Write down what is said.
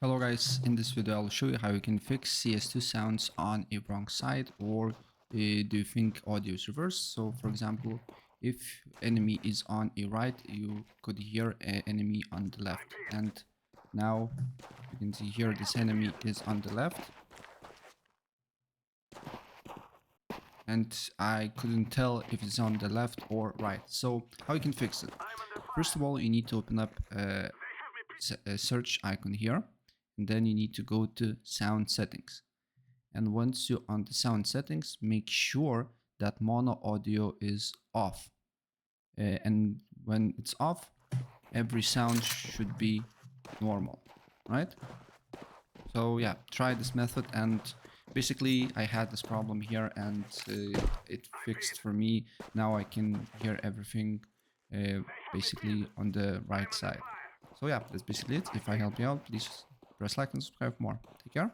Hello guys, in this video I'll show you how you can fix CS2 sounds on a wrong side, or do you think audio is reversed. So for example, if enemy is on a right, you could hear an enemy on the left, and now you can see here this enemy is on the left and I couldn't tell if it's on the left or right. So how you can fix it? First of all, you need to open up a search icon here, and then you need to go to sound settings. And once you're on the sound settings, make sure that mono audio is off. And when it's off, every sound should be normal, right? So yeah, try this method, and basically I had this problem here and it fixed for me. Now I can hear everything basically on the right side. So yeah, that's basically it. If I help you out, please press like and subscribe for more. Take care.